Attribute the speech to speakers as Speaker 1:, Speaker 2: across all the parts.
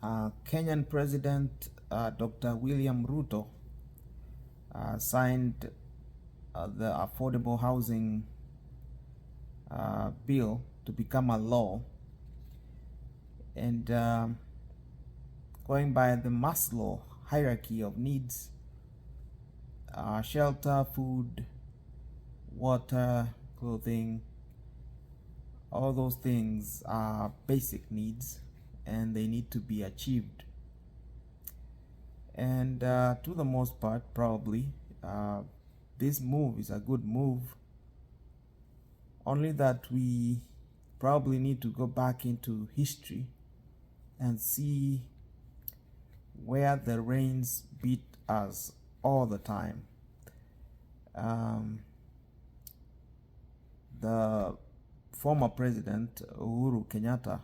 Speaker 1: Kenyan President Dr. William Ruto signed the affordable housing bill to become a law, and going by the Maslow hierarchy of needs, shelter, food, water, clothing, all those things are basic needs and they need to be achieved. And to the most part, probably this move is a good move, only that we probably need to go back into history and see where the rains beat us all the time. The former president Uhuru Kenyatta,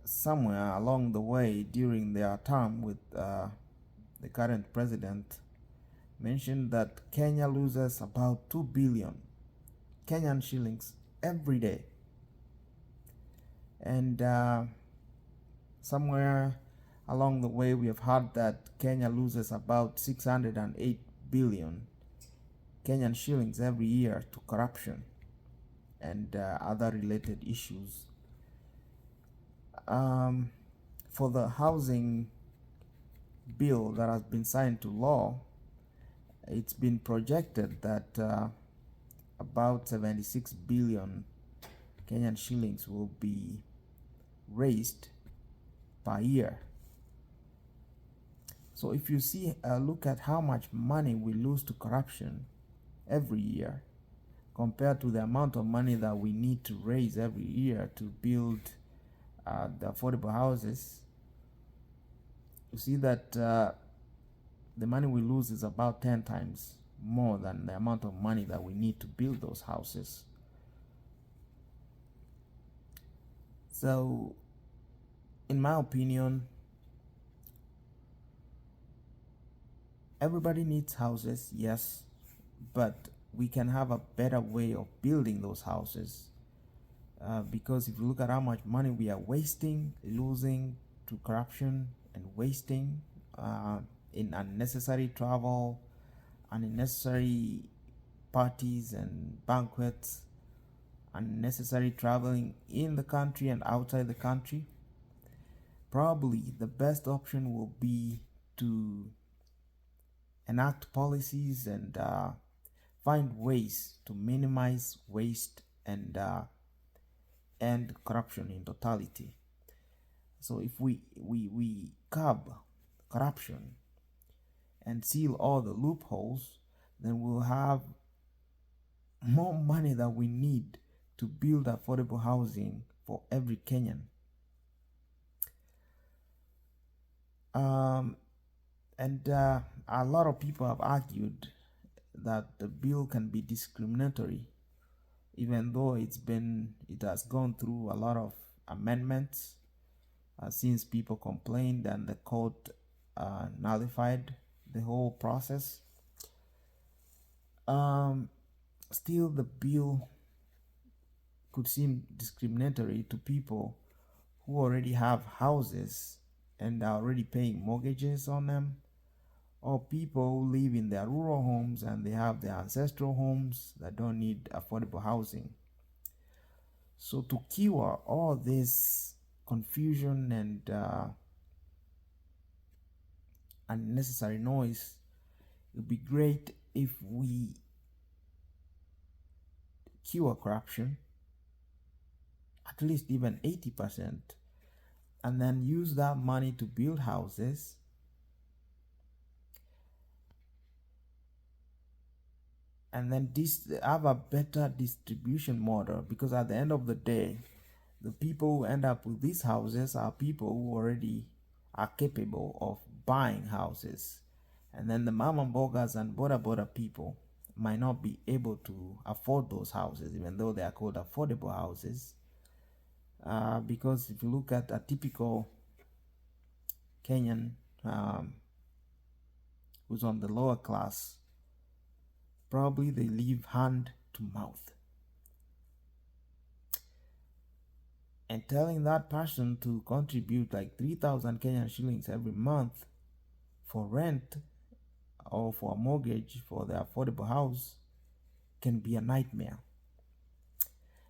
Speaker 1: somewhere along the way during their term with the current president, mentioned that Kenya loses about 2 billion Kenyan shillings every day. And somewhere along the way we have heard that Kenya loses about 608 billion Kenyan shillings every year to corruption and other related issues. For the housing bill that has been signed to law, it's been projected that about 76 billion Kenyan shillings will be raised per year. So if you see look at how much money we lose to corruption every year compared to the amount of money that we need to raise every year to build the affordable houses, you see that the money we lose is about 10 times more than the amount of money that we need to build those houses. So in my opinion, everybody needs houses, yes, but we can have a better way of building those houses, because if you look at how much money we are losing to corruption and wasting in unnecessary travel, unnecessary parties and banquets, unnecessary traveling in the country and outside the country, probably the best option will be to enact policies and find ways to minimize waste and end corruption in totality. So if we curb corruption and seal all the loopholes, then we'll have more money that we need to build affordable housing for every Kenyan. And a lot of people have argued that the bill can be discriminatory, even though it has gone through a lot of amendments since people complained and the court nullified the whole process. Still, the bill could seem discriminatory to people who already have houses and are already paying mortgages on them, or people who live in their rural homes and they have their ancestral homes that don't need affordable housing. So to cure all this confusion and unnecessary noise, it would be great if we cure corruption, at least even 80%, and then use that money to build houses and then have a better distribution model, because at the end of the day, the people who end up with these houses are people who already are capable of buying houses, and then the mama mbogas and boda people might not be able to afford those houses, even though they are called affordable houses, because if you look at a typical Kenyan who's on the lower class, probably they live hand to mouth. and telling that person to contribute like 3,000 Kenyan shillings every month for rent or for a mortgage for the affordable house can be a nightmare.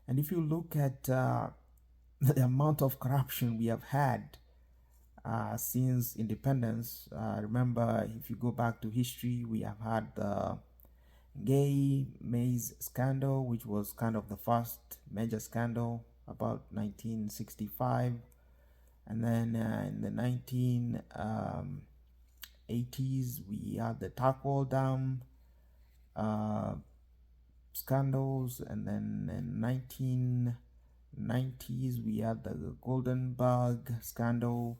Speaker 1: And if you look at the amount of corruption we have had since independence, remember, if you go back to history, we have had the gay maize scandal, which was kind of the first major scandal about 1965. And then in the 1980s, we had the Tarkwa Dam scandals, and then in 1990s we had the Golden Bug scandal.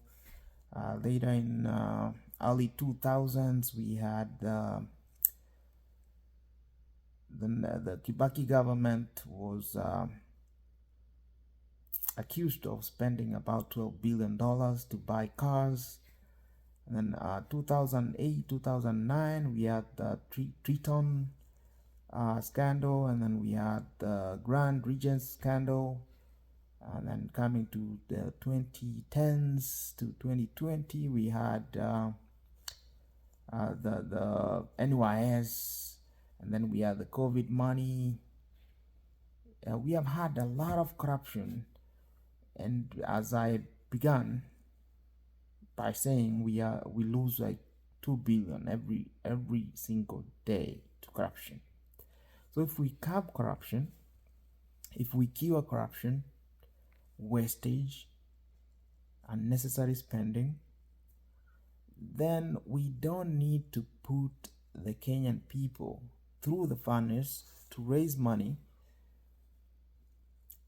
Speaker 1: Later in early 2000s we had the Kibaki government was accused of spending about $12 billion to buy cars. And then 2008, 2009, we had the Triton scandal, and then we had the Grand Regents scandal. And then coming to the 2010s to 2020, we had the NYS, and then we had the COVID money. We have had a lot of corruption, and as I began by saying, we lose like 2 billion every single day to corruption. So if we curb corruption, if we cure corruption, wastage, unnecessary spending, then we don't need to put the Kenyan people through the furnace to raise money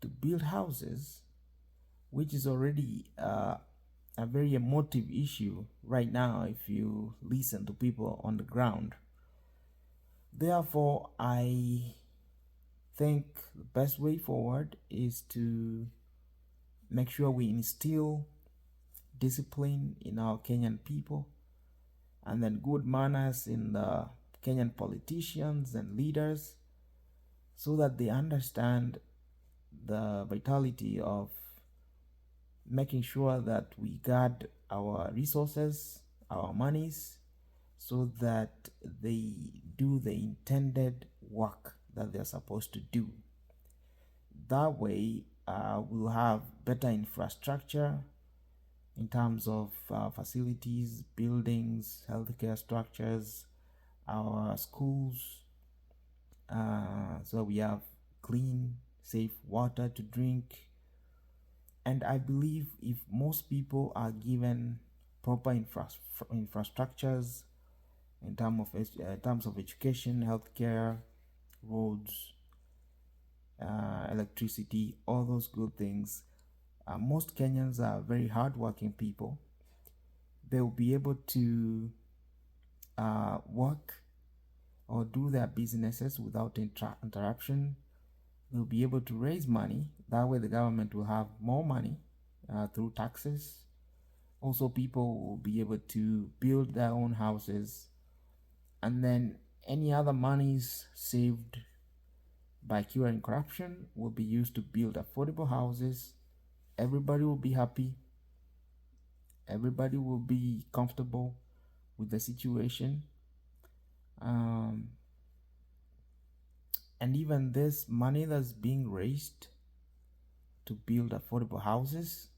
Speaker 1: to build houses, which is already a very emotive issue right now if you listen to people on the ground. Therefore, I think the best way forward is to make sure we instill discipline in our Kenyan people, and then good manners in the Kenyan politicians and leaders, so that they understand the vitality of making sure that we guard our resources, our monies, so that they do the intended work that they're supposed to do. That way, we'll have better infrastructure in terms of facilities, buildings, healthcare structures, our schools. So we have clean, safe water to drink. And I believe if most people are given proper infrastructures in terms of education, healthcare, roads, electricity, all those good things, most Kenyans are very hardworking people. They will be able to work or do their businesses without interruption. They'll be able to raise money. That way the government will have more money through taxes. Also, people will be able to build their own houses, and then any other monies saved by curing corruption will be used to build affordable houses. Everybody will be happy. Everybody will be comfortable with the situation. And even this money that's being raised to build affordable houses,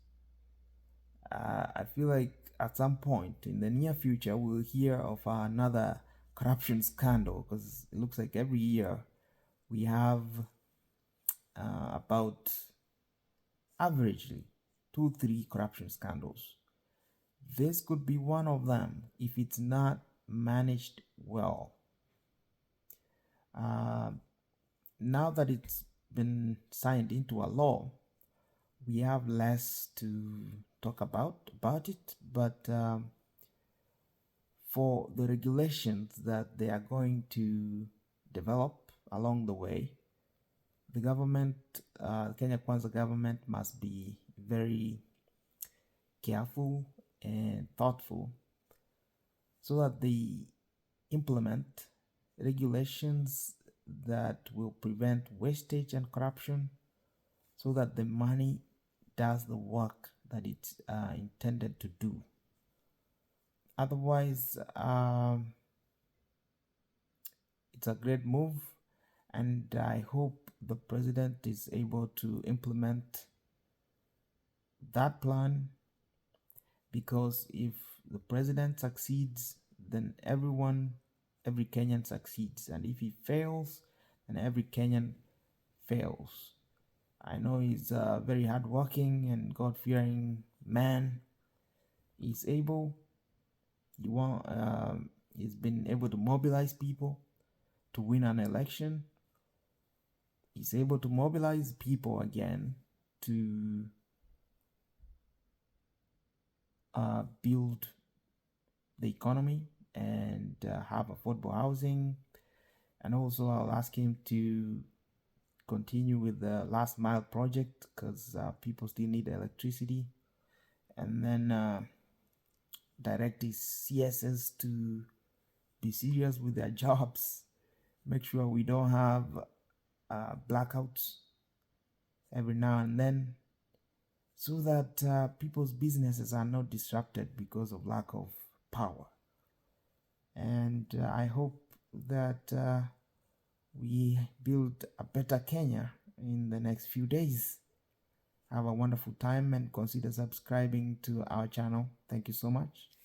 Speaker 1: I feel like at some point in the near future we'll hear of another corruption scandal, because it looks like every year we have about averagely 2-3 corruption scandals. This could be one of them if it's not managed well. Now that it's been signed into a law, we have less to talk about it, but for the regulations that they are going to develop along the way, the government, Kenya Kwanza government, must be very careful and thoughtful so that they implement regulations that will prevent wastage and corruption, so that the money does the work that it's intended to do. Otherwise, it's a great move, and I hope the president is able to implement that plan, because if the president succeeds, then every Kenyan succeeds, and if he fails, then every Kenyan fails. I know he's a very hardworking and God-fearing man. He's been able to mobilize people to win an election. He's able to mobilize people again to build the economy and have affordable housing. And also I'll ask him to continue with the last mile project, because people still need electricity. And then direct his CSS to be serious with their jobs. Make sure we don't have blackouts every now and then, so that people's businesses are not disrupted because of lack of power. And I hope that we build a better Kenya in the next few days. Have a wonderful time and consider subscribing to our channel. Thank you so much.